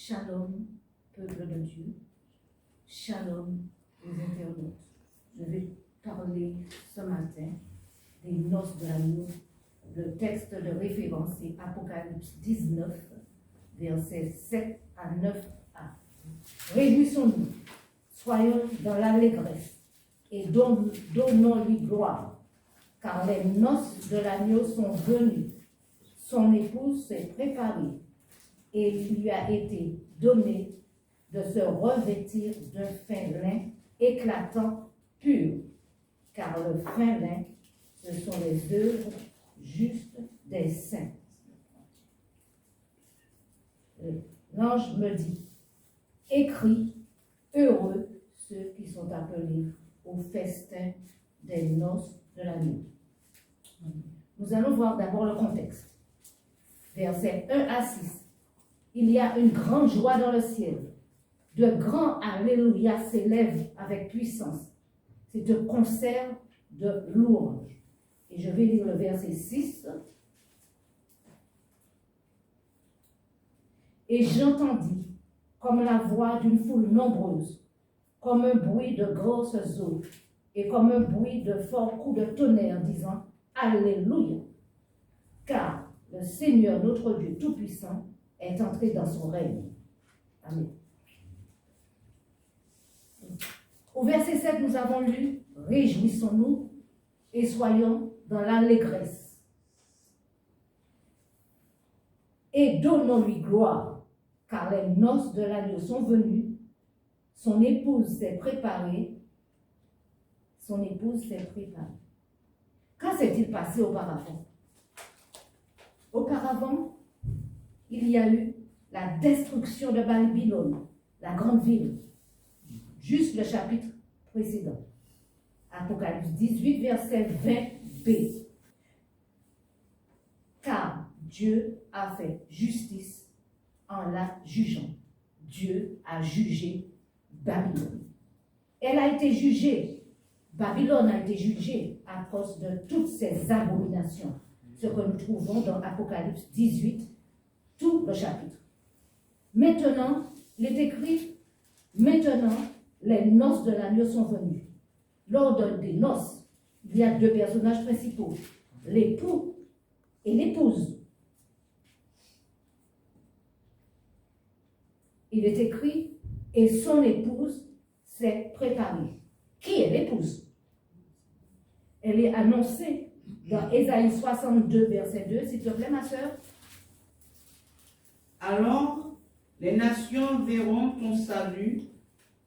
Shalom, peuple de Dieu. Shalom, les internautes. Je vais parler ce matin des noces de l'agneau. Le texte de référence est Apocalypse 19, versets 7 à 9a. Réjouissons-nous, soyons dans l'allégresse et donnons-lui gloire, car les noces de l'agneau sont venues. Son épouse s'est préparée et il lui a été donné de se revêtir d'un fin lin éclatant, pur, car le fin lin, ce sont les œuvres justes des saints. L'ange me dit, écris, heureux ceux qui sont appelés au festin des noces de l'agneau. Nous allons voir d'abord le contexte. Versets 1 à 6. Il y a une grande joie dans le ciel. De grands alléluia s'élèvent avec puissance. C'est un concert de louanges. Et je vais lire le verset 6. Et j'entendis comme la voix d'une foule nombreuse, comme un bruit de grosses eaux, et comme un bruit de forts coups de tonnerre, disant Alléluia, car le Seigneur notre Dieu Tout-Puissant est entré dans son règne. Amen. Au verset 7, nous avons lu Réjouissons-nous et soyons dans l'allégresse. Et donnons-lui gloire, car les noces de l'agneau sont venues, son épouse s'est préparée. Son épouse s'est préparée. Quand s'est-il passé auparavant? Auparavant, il y a eu la destruction de Babylone, la grande ville, juste le chapitre précédent. Apocalypse 18, verset 20b. Car Dieu a fait justice en la jugeant. Dieu a jugé Babylone. Elle a été jugée. Babylone a été jugée à cause de toutes ces abominations. Ce que nous trouvons dans Apocalypse 18, tout le chapitre. Maintenant, il est écrit, maintenant, les noces de l'agneau sont venues. Lors des noces, il y a deux personnages principaux, l'époux et l'épouse. Il est écrit, et son épouse s'est préparée. Qui est l'épouse? Elle est annoncée dans Ésaïe 62, verset 2. S'il te plaît, ma sœur. Alors, les nations verront ton salut,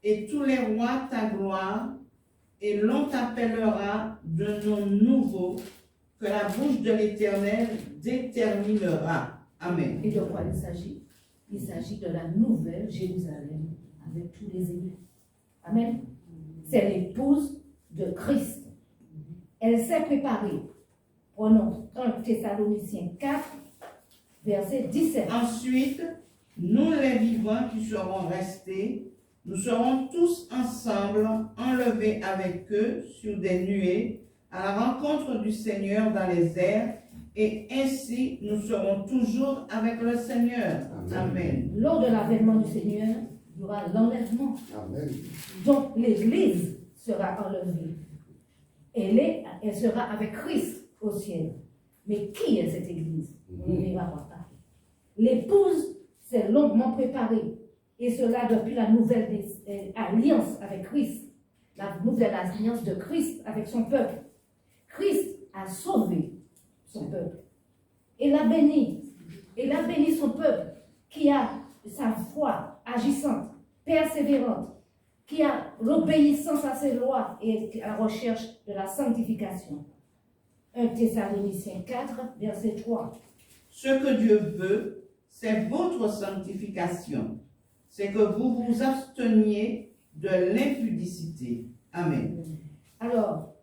et tous les rois ta gloire, et l'on t'appellera de nom nouveau, que la bouche de l'Éternel déterminera. Amen. Et de quoi il s'agit? Il s'agit de la nouvelle Jérusalem, avec tous les élus. Amen. C'est l'épouse de Christ. Elle s'est préparée. Prenons 1 Thessaloniciens 4, verset 17. Ensuite, nous les vivants qui serons restés, nous serons tous ensemble enlevés avec eux sur des nuées à la rencontre du Seigneur dans les airs, et ainsi nous serons toujours avec le Seigneur. Amen. Lors de l'avènement du Seigneur, il y aura l'enlèvement. Amen. Donc l'Église sera enlevée. Elle sera avec Christ au ciel. Mais qui est cette Église? On ne verra pas. L'épouse s'est longuement préparée. Et cela depuis la nouvelle alliance avec Christ. La nouvelle alliance de Christ avec son peuple. Christ a sauvé son peuple. Et l'a béni. Et l'a béni son peuple qui a sa foi agissante, persévérante, qui a l'obéissance à ses lois et la recherche de la sanctification. 1 Thessaloniciens 4, verset 3. Ce que Dieu veut, c'est votre sanctification. C'est que vous vous absteniez de l'impudicité. Amen. Alors,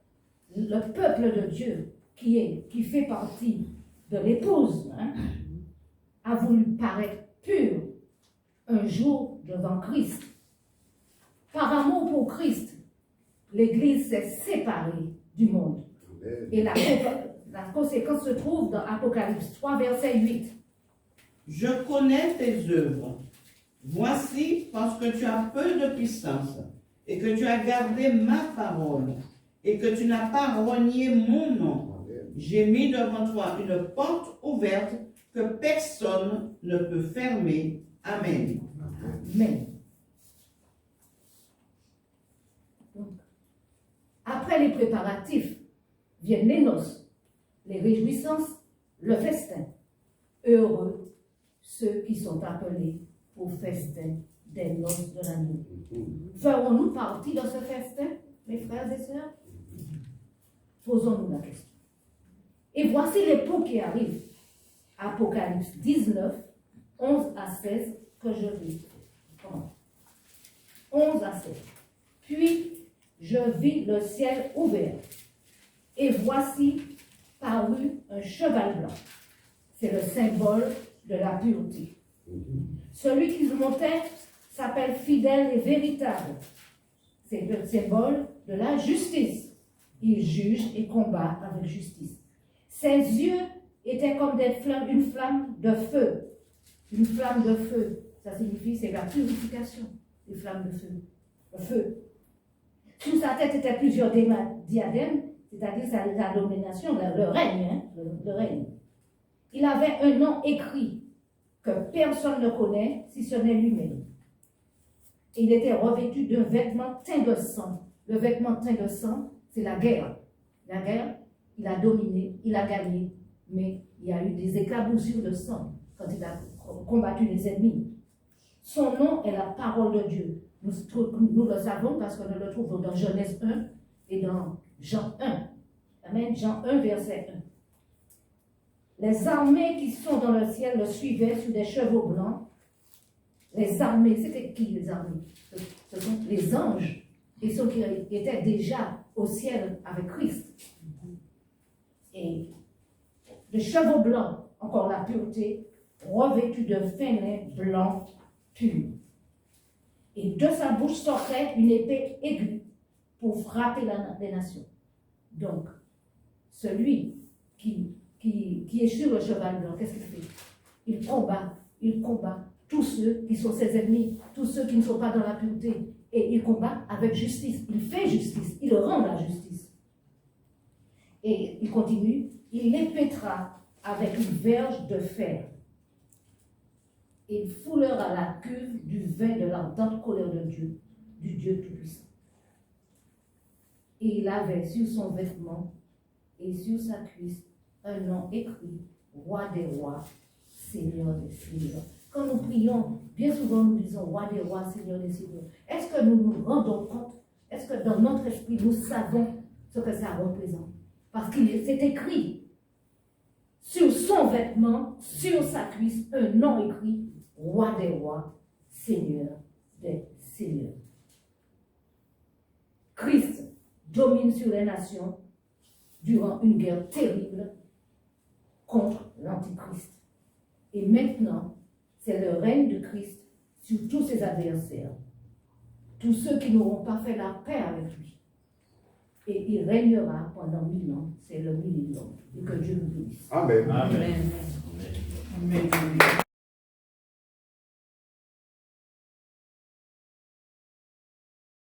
le peuple de Dieu qui fait partie de l'épouse a voulu paraître pur un jour devant Christ. Par amour pour Christ, l'Église s'est séparée du monde. Amen. Et la conséquence se trouve dans Apocalypse 3, verset 8. Je connais tes œuvres. Voici, parce que tu as peu de puissance et que tu as gardé ma parole et que tu n'as pas renié mon nom, j'ai mis devant toi une porte ouverte que personne ne peut fermer. Amen. Amen. Donc, après les préparatifs, viennent les noces, les réjouissances, le festin. Heureux ceux qui sont appelés au festin des noces de l'agneau. Ferons-nous partie de ce festin, mes frères et sœurs? Posons-nous la question. Et voici l'époux qui arrive. Apocalypse 19, 11 à 16, que je lis. 11 à 16. Puis je vis le ciel ouvert, et voici parut un cheval blanc. C'est le symbole de la pureté. Celui qui montait s'appelle fidèle et véritable. C'est le symbole de la justice. Il juge et combat avec justice. Ses yeux étaient comme une flamme de feu. Une flamme de feu, ça signifie c'est la purification, les flammes de feu. Le feu. Sous sa tête étaient plusieurs diadèmes, c'est-à-dire la domination, le règne, hein, le règne. Il avait un nom écrit que personne ne connaît si ce n'est lui-même. Il était revêtu d'un vêtement teint de sang. Le vêtement teint de sang, c'est la guerre. La guerre, il a dominé, il a gagné, mais il y a eu des éclaboussures de sang quand il a combattu les ennemis. Son nom est la parole de Dieu. Nous le savons parce que nous le trouvons dans Genèse 1 et dans Jean 1. Amen. Jean 1, verset 1. Les armées qui sont dans le ciel le suivaient sur des chevaux blancs. Les armées, c'était qui les armées? Ce sont les anges et ceux qui étaient déjà au ciel avec Christ. Et les chevaux blancs, encore la pureté, revêtus de fin lin blanc pur. Et de sa bouche sortait une épée aiguë pour frapper les nations. Donc, celui qui est sur le cheval blanc, qu'est-ce qu'il fait? Il combat tous ceux qui sont ses ennemis, tous ceux qui ne sont pas dans la pureté. Et il combat avec justice. Il fait justice, il rend la justice. Et il continue, il les pétra avec une verge de fer. Il foulera la cuve du vin de l'ardente colère de Dieu, du Dieu Tout-Puissant. Et il avait sur son vêtement et sur sa cuisse un nom écrit, Roi des rois, Seigneur des seigneurs. Quand nous prions, bien souvent nous disons Roi des rois, Seigneur des seigneurs. Est-ce que nous nous rendons compte? Est-ce que dans notre esprit, nous savons ce que ça représente? Parce que c'est écrit sur son vêtement, sur sa cuisse, un nom écrit, Roi des rois, Seigneur des seigneurs. Christ domine sur les nations durant une guerre terrible contre l'Antichrist. Et maintenant, c'est le règne de Christ sur tous ses adversaires, tous ceux qui n'auront pas fait la paix avec lui. Et il régnera pendant 1000 ans, c'est le millénium. Et que Dieu nous bénisse. Amen. Amen. Amen.